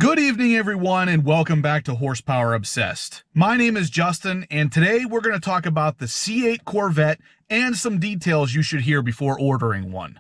Good evening, everyone, and welcome back to Horsepower Obsessed. My name is Justin, and today we're going to talk about the C8 Corvette and some details you should hear before ordering one.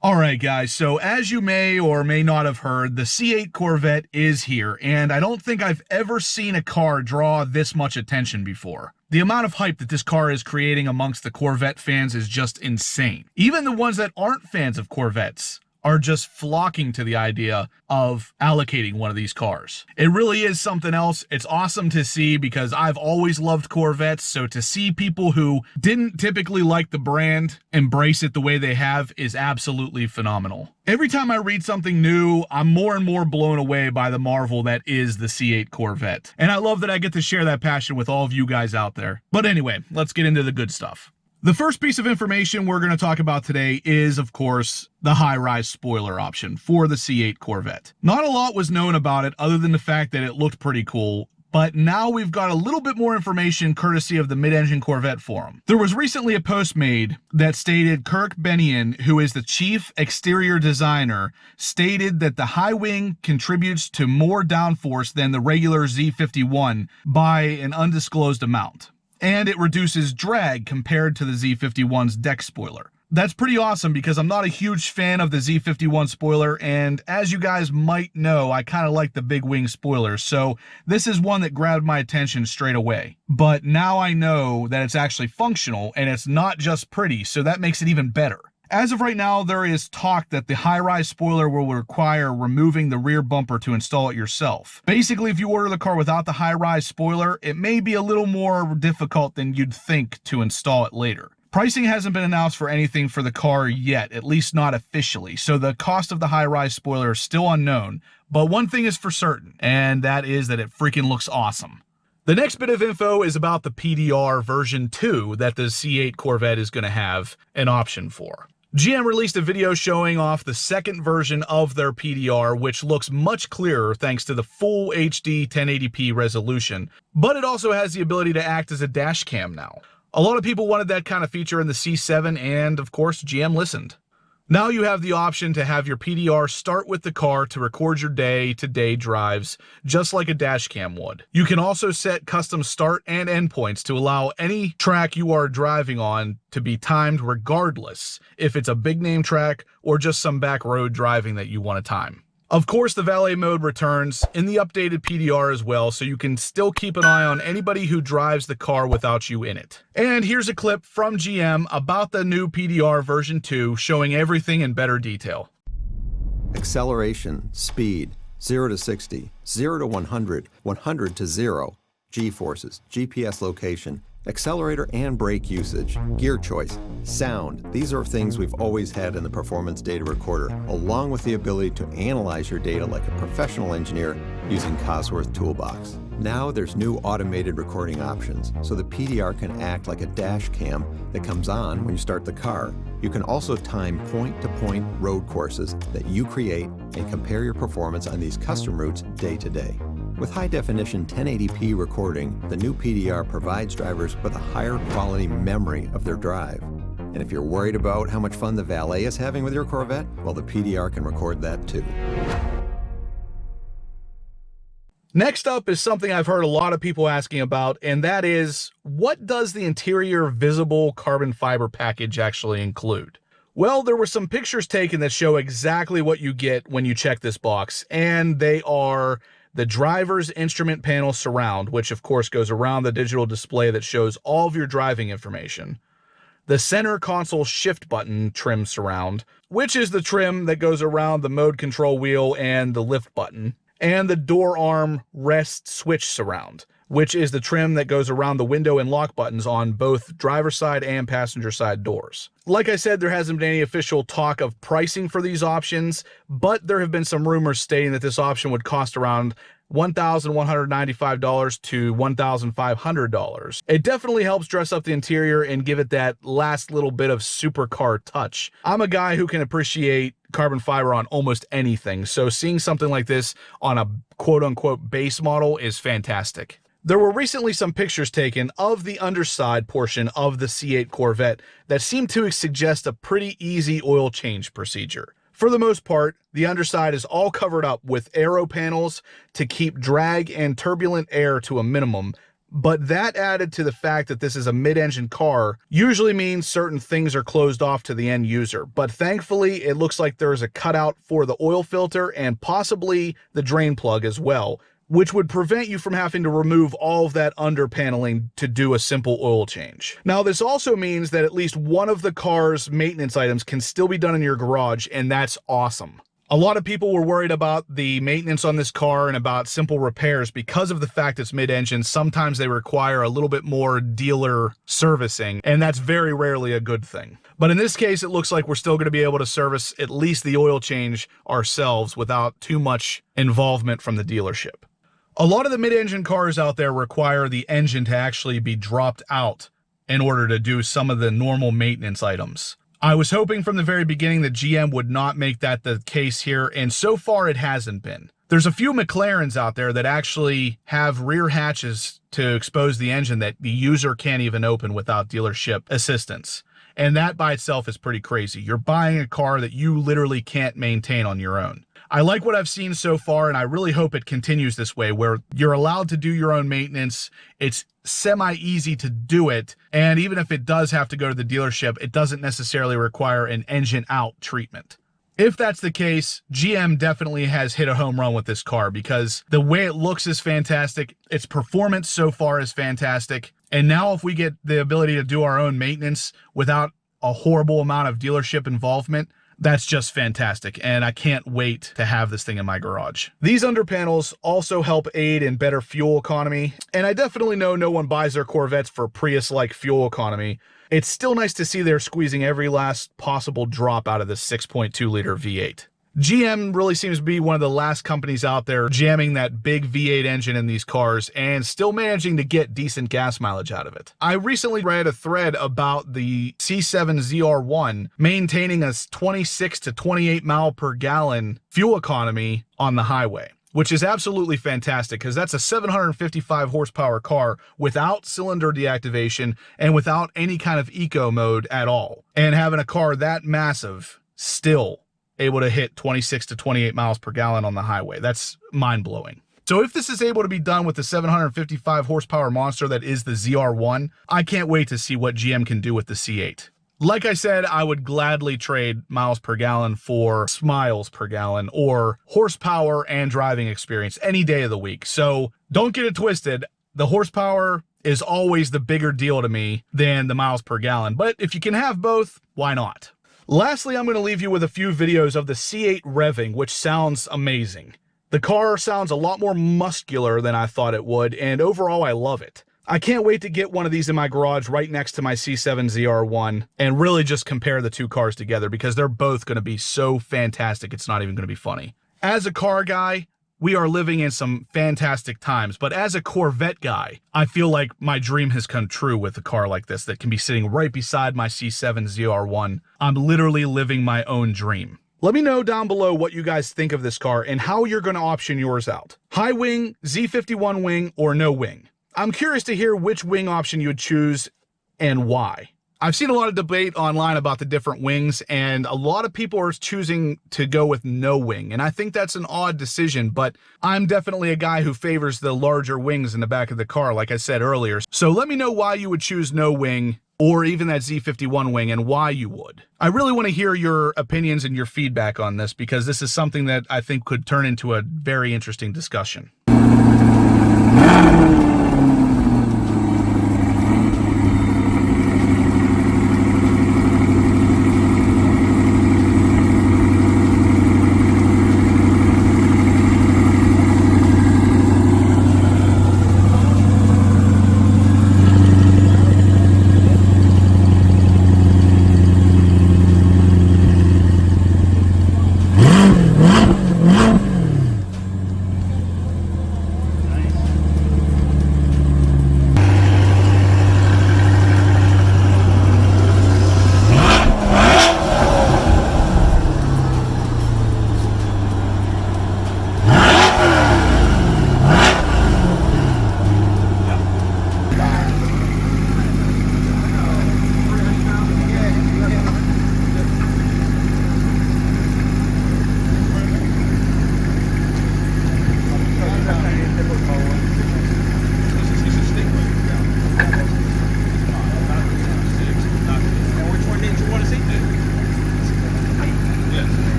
Alright guys, so as you may or may not have heard, the C8 Corvette is here, and I don't think I've ever seen a car draw this much attention before. The amount of hype that this car is creating amongst the Corvette fans is just insane. Even the ones that aren't fans of Corvettes are just flocking to the idea of allocating one of these cars. It really is something else. It's awesome to see because I've always loved Corvettes, so to see people who didn't typically like the brand embrace it the way they have is absolutely phenomenal. Every time I read something new, I'm more and more blown away by the marvel that is the C8 Corvette. And I love that I get to share that passion with all of you guys out there. But anyway, let's get into the good stuff. The first piece of information we're going to talk about today is, of course, the high-rise spoiler option for the C8 Corvette. Not a lot was known about it other than the fact that it looked pretty cool, but now we've got a little bit more information courtesy of the Mid-Engine Corvette forum. There was recently a post made that stated Kirk Benian, who is the chief exterior designer, stated that the high wing contributes to more downforce than the regular Z51 by an undisclosed amount, and it reduces drag compared to the Z51's deck spoiler. That's pretty awesome because I'm not a huge fan of the Z51 spoiler, and as you guys might know, I kind of like the big wing spoilers, so this is one that grabbed my attention straight away. But now I know that it's actually functional and it's not just pretty, so that makes it even better. As of right now, there is talk that the high-rise spoiler will require removing the rear bumper to install it yourself. Basically, if you order the car without the high-rise spoiler, it may be a little more difficult than you'd think to install it later. Pricing hasn't been announced for anything for the car yet, at least not officially, so the cost of the high-rise spoiler is still unknown, but one thing is for certain, and that is that it freaking looks awesome. The next bit of info is about the PDR version 2 that the C8 Corvette is going to have an option for. GM released a video showing off the second version of their PDR, which looks much clearer thanks to the full HD 1080p resolution, but it also has the ability to act as a dash cam now. A lot of people wanted that kind of feature in the C7, and of course GM listened. Now you have the option to have your PDR start with the car to record your day-to-day drives, just like a dash cam would. You can also set custom start and end points to allow any track you are driving on to be timed regardless if it's a big name track or just some back road driving that you want to time. Of course, the valet mode returns in the updated PDR as well, so you can still keep an eye on anybody who drives the car without you in it. And here's a clip from GM about the new PDR version 2 showing everything in better detail. Acceleration, speed, 0 to 60, 0 to 100, 100 to 0, G-forces, GPS location, accelerator and brake usage, gear choice, sound. These are things we've always had in the performance data recorder, along with the ability to analyze your data like a professional engineer using Cosworth Toolbox. Now there's new automated recording options, so the PDR can act like a dash cam that comes on when you start the car. You can also time point-to-point road courses that you create and compare your performance on these custom routes day to day. With high-definition 1080p recording, the new PDR provides drivers with a higher quality memory of their drive. And if you're worried about how much fun the valet is having with your Corvette, well, the PDR can record that too. Next up is something I've heard a lot of people asking about, and that is, what does the interior visible carbon fiber package actually include? Well, there were some pictures taken that show exactly what you get when you check this box, and they are the driver's instrument panel surround, which of course goes around the digital display that shows all of your driving information. The center console shift button trim surround, which is the trim that goes around the mode control wheel and the lift button. And the door arm rest switch surround, which is the trim that goes around the window and lock buttons on both driver's side and passenger side doors. Like I said, there hasn't been any official talk of pricing for these options, but there have been some rumors stating that this option would cost around $1,195 to $1,500. It definitely helps dress up the interior and give it that last little bit of supercar touch. I'm a guy who can appreciate carbon fiber on almost anything, so seeing something like this on a quote-unquote base model is fantastic. There were recently some pictures taken of the underside portion of the C8 Corvette that seemed to suggest a pretty easy oil change procedure. For the most part, the underside is all covered up with aero panels to keep drag and turbulent air to a minimum, but that added to the fact that this is a mid-engine car usually means certain things are closed off to the end user. But thankfully, it looks like there's a cutout for the oil filter and possibly the drain plug as well, which would prevent you from having to remove all of that under paneling to do a simple oil change. Now, this also means that at least one of the car's maintenance items can still be done in your garage, and that's awesome. A lot of people were worried about the maintenance on this car and about simple repairs because of the fact it's mid-engine. Sometimes they require a little bit more dealer servicing, and that's very rarely a good thing. But in this case, it looks like we're still going to be able to service at least the oil change ourselves without too much involvement from the dealership. A lot of the mid-engine cars out there require the engine to actually be dropped out in order to do some of the normal maintenance items. I was hoping from the very beginning that GM would not make that the case here, and so far it hasn't been. There's a few McLarens out there that actually have rear hatches to expose the engine that the user can't even open without dealership assistance. And that by itself is pretty crazy. You're buying a car that you literally can't maintain on your own. I like what I've seen so far, and I really hope it continues this way, where you're allowed to do your own maintenance. It's semi-easy to do it, and even if it does have to go to the dealership, it doesn't necessarily require an engine-out treatment. If that's the case, GM definitely has hit a home run with this car because the way it looks is fantastic, its performance so far is fantastic, and now if we get the ability to do our own maintenance without a horrible amount of dealership involvement, that's just fantastic, and I can't wait to have this thing in my garage. These under panels also help aid in better fuel economy, and I definitely know no one buys their Corvettes for Prius-like fuel economy. It's still nice to see they're squeezing every last possible drop out of this 6.2-liter V8. GM really seems to be one of the last companies out there jamming that big V8 engine in these cars and still managing to get decent gas mileage out of it. I recently read a thread about the C7 ZR1 maintaining a 26 to 28 mile per gallon fuel economy on the highway, which is absolutely fantastic because that's a 755 horsepower car without cylinder deactivation and without any kind of eco mode at all. And having a car that massive still able to hit 26 to 28 miles per gallon on the highway. That's mind-blowing. So if this is able to be done with the 755 horsepower monster that is the ZR1, I can't wait to see what GM can do with the C8. Like I said, I would gladly trade miles per gallon for smiles per gallon or horsepower and driving experience any day of the week. So don't get it twisted. The horsepower is always the bigger deal to me than the miles per gallon. But if you can have both, why not? Lastly, I'm going to leave you with a few videos of the C8 Revving, which sounds amazing. The car sounds a lot more muscular than I thought it would, and overall I love it. I can't wait to get one of these in my garage right next to my C7 ZR1 and really just compare the two cars together because they're both going to be so fantastic it's not even going to be funny. As a car guy, we are living in some fantastic times, but as a Corvette guy, I feel like my dream has come true with a car like this that can be sitting right beside my C7 ZR1. I'm literally living my own dream. Let me know down below what you guys think of this car and how you're going to option yours out. High wing, Z51 wing, or no wing. I'm curious to hear which wing option you would choose and why. I've seen a lot of debate online about the different wings, and a lot of people are choosing to go with no wing, and I think that's an odd decision, but I'm definitely a guy who favors the larger wings in the back of the car, like I said earlier. So let me know why you would choose no wing, or even that Z51 wing, and why you would. I really want to hear your opinions and your feedback on this, because this is something that I think could turn into a very interesting discussion.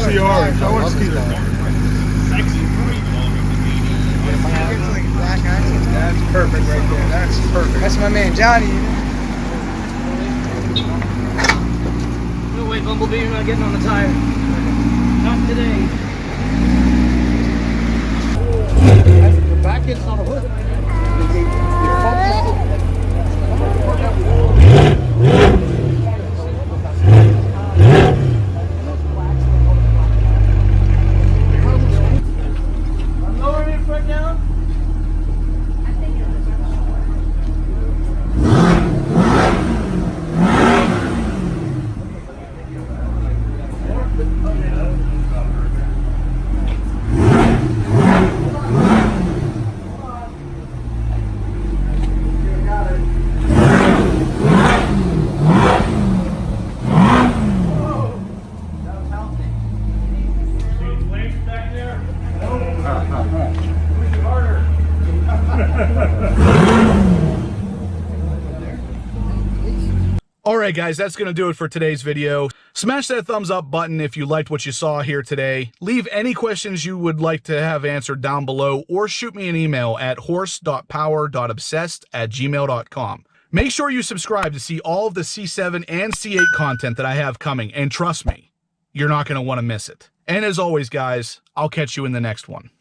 CR. I want to see that. That's perfect right there. That's perfect. That's my man Johnny. No way, Bumblebee, you're not getting on the tire. Not today. The back end's on a hood. I'm lowering it right now. Alright guys, that's going to do it for today's video. Smash that thumbs up button if you liked what you saw here today. Leave any questions you would like to have answered down below, or shoot me an email at horse.power.obsessed@gmail.com. Make sure you subscribe to see all of the C7 and C8 content that I have coming, and trust me, you're not going to want to miss it. And as always guys, I'll catch you in the next one.